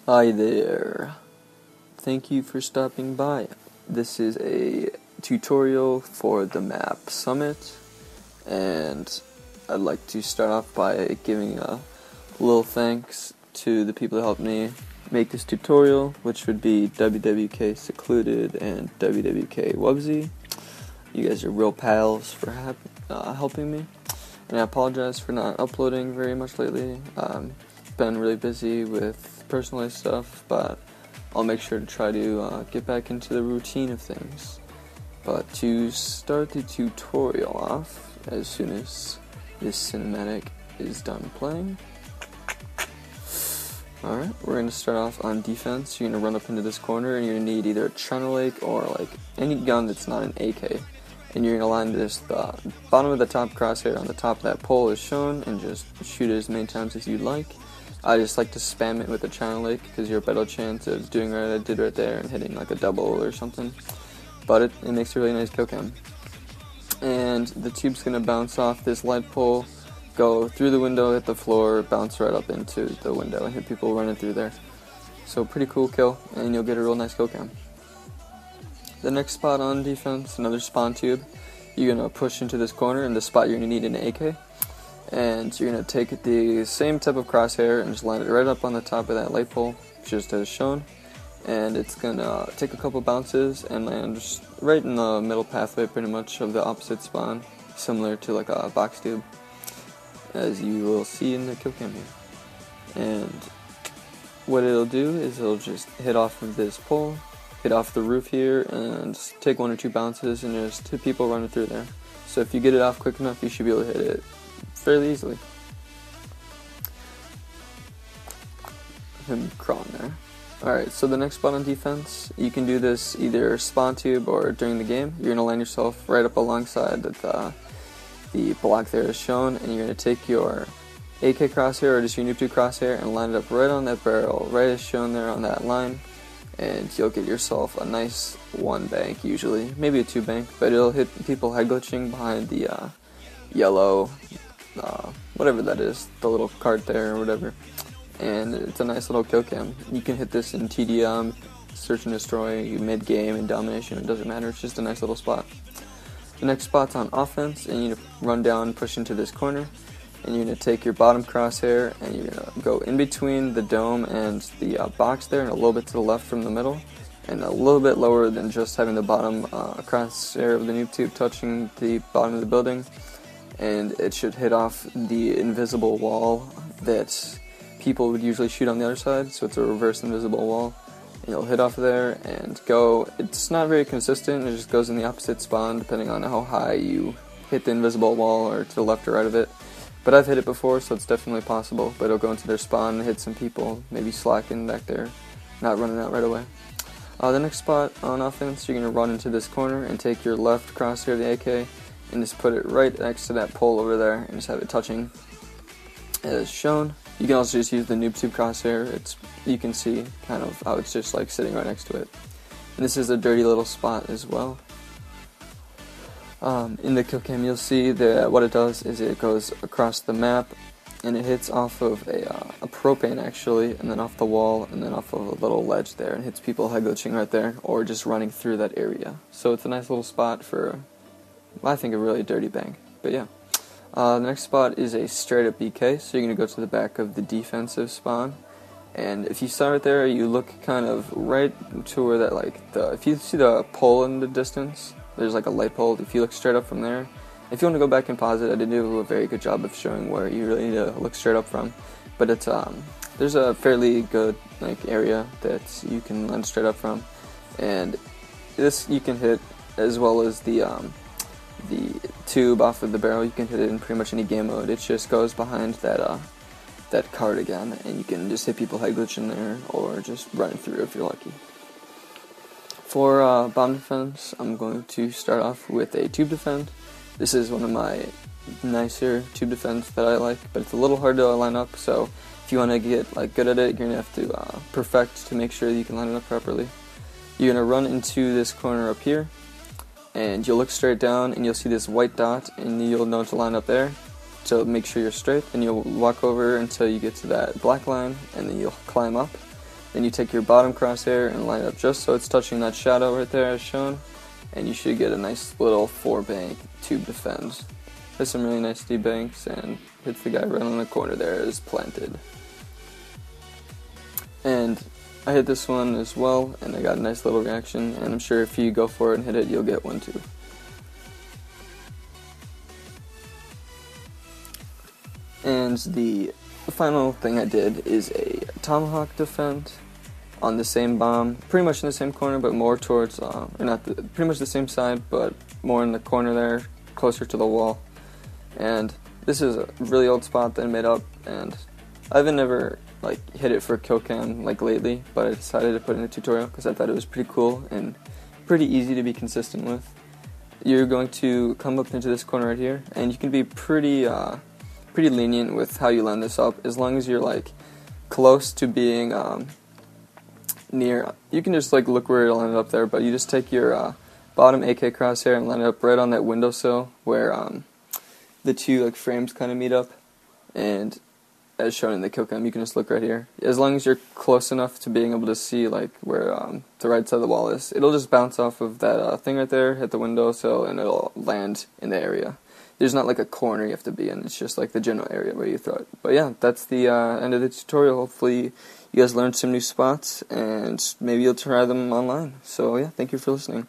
Hi there. Thank you for stopping by. This is a tutorial for the map Summit, and I'd like to start off by giving a little thanks to the people who helped me make this tutorial, which would be WWK Secluded and WWK Wubsy. You guys are real pals for helping me, and I apologize for not uploading very much lately. Been really busy with personal life stuff, but I'll make sure to try to get back into the routine of things. But to start the tutorial off, as soon as this cinematic is done playing, alright, we're going to start off on defense. You're going to run up into this corner, and you're going to need either a China Lake or like any gun that's not an AK. And you're going to line this, the bottom of the top crosshair on the top of that pole is shown, and just shoot it as many times as you'd like. I just like to spam it with a China Lake because you're a better chance of doing what I did right there and hitting like a double or something. But it makes a really nice kill cam. And the tube's going to bounce off this light pole, go through the window, hit the floor, bounce right up into the window, and hit people running through there. So pretty cool kill, and you'll get a real nice kill cam. The next spot on defense, another spawn tube. You're going to push into this corner, and the spot you're going to need an AK. And you're going to take the same type of crosshair and just line it right up on the top of that light pole, just as shown. And it's going to take a couple bounces and land just right in the middle pathway pretty much of the opposite spawn, similar to like a box tube, as you will see in the kill cam here. And what it'll do is it'll just hit off of this pole, hit off the roof here, and take one or two bounces and just hit people running through there. So if you get it off quick enough, you should be able to hit it fairly easily. Him crawling there. Alright, so the next spot on defense, you can do this either spawn tube or during the game. You're going to land yourself right up alongside the block there is shown, and you're going to take your AK crosshair or just your noob tube crosshair and line it up right on that barrel, right as shown there on that line, and you'll get yourself a nice one bank usually, maybe a two bank, but it'll hit people head glitching behind the yellow whatever that is, the little cart there or whatever, and it's a nice little kill cam. You can hit this in TDM, search and destroy, mid game, and domination, it doesn't matter, it's just a nice little spot. The next spot's on offense, and you need to run down, push into this corner, and you're going to take your bottom crosshair and you're going to go in between the dome and the box there, and a little bit to the left from the middle, and a little bit lower than just having the bottom crosshair of the noob tube touching the bottom of the building. And it should hit off the invisible wall that people would usually shoot on the other side, so it's a reverse invisible wall. And you'll hit off there and go. It's not very consistent, it just goes in the opposite spawn depending on how high you hit the invisible wall or to the left or right of it. But I've hit it before, so it's definitely possible, but it'll go into their spawn and hit some people, maybe slacking back there, not running out right away. The next spot on offense, you're going to run into this corner and take your left crosshair of the AK, and just put it right next to that pole over there and just have it touching as shown. You can also just use the noob tube crosshair. You can see kind of how it's just like sitting right next to it. And this is a dirty little spot as well. In the kill cam you'll see that what it does is it goes across the map and it hits off of a propane actually, and then off the wall, and then off of a little ledge there, and hits people head glitching right there or just running through that area. So it's a nice little spot for, I think, a really dirty bang. But yeah. The next spot is a straight up BK, so you're going to go to the back of the defensive spawn. And if you start there, you look kind of right to where that, like, if you see the pole in the distance, there's like a light pole. If you look straight up from there, if you want to go back and pause it, I didn't do a very good job of showing where you really need to look straight up from. But it's, there's a fairly good, like, area that you can land straight up from. And this you can hit as well as the tube off of the barrel. You can hit it in pretty much any game mode. It just goes behind that cart again, and you can just hit people head glitching there or just run through if you're lucky. For bomb defense, I'm going to start off with a tube defend. This is one of my nicer tube defense that I like, but it's a little hard to line up, so if you want to get like good at it, you're going to have to perfect to make sure that you can line it up properly. You're going to run into this corner up here, and you'll look straight down and you'll see this white dot, and you'll know to line up there. So make sure you're straight, and you'll walk over until you get to that black line, and then you'll climb up. Then you take your bottom crosshair and line it up just so it's touching that shadow right there as shown, and you should get a nice little 4-bank tube defend. Has some really nice debanks and hits the guy right on the corner there as planted. And I hit this one as well, and I got a nice little reaction, and I'm sure if you go for it and hit it, you'll get one too. And the final thing I did is a Tomahawk Defense on the same bomb, pretty much in the same corner, but more towards, pretty much the same side, but more in the corner there, closer to the wall. And this is a really old spot that I made up, and I haven't ever hit it for a kill cam lately, but I decided to put it in a tutorial because I thought it was pretty cool and pretty easy to be consistent with. You're going to come up into this corner right here, and you can be pretty lenient with how you line this up, as long as you're close to being near. You can just look where it'll end up there, but you just take your bottom AK crosshair and line it up right on that windowsill where the two frames kind of meet up, and as shown in the kill cam, you can just look right here. As long as you're close enough to being able to see where the right side of the wall is, it'll just bounce off of that thing right there, hit the windowsill, and it'll land in the area. There's not a corner you have to be in, it's just the general area where you throw it. But yeah, that's the end of the tutorial. Hopefully you guys learned some new spots, and maybe you'll try them online. So yeah, thank you for listening.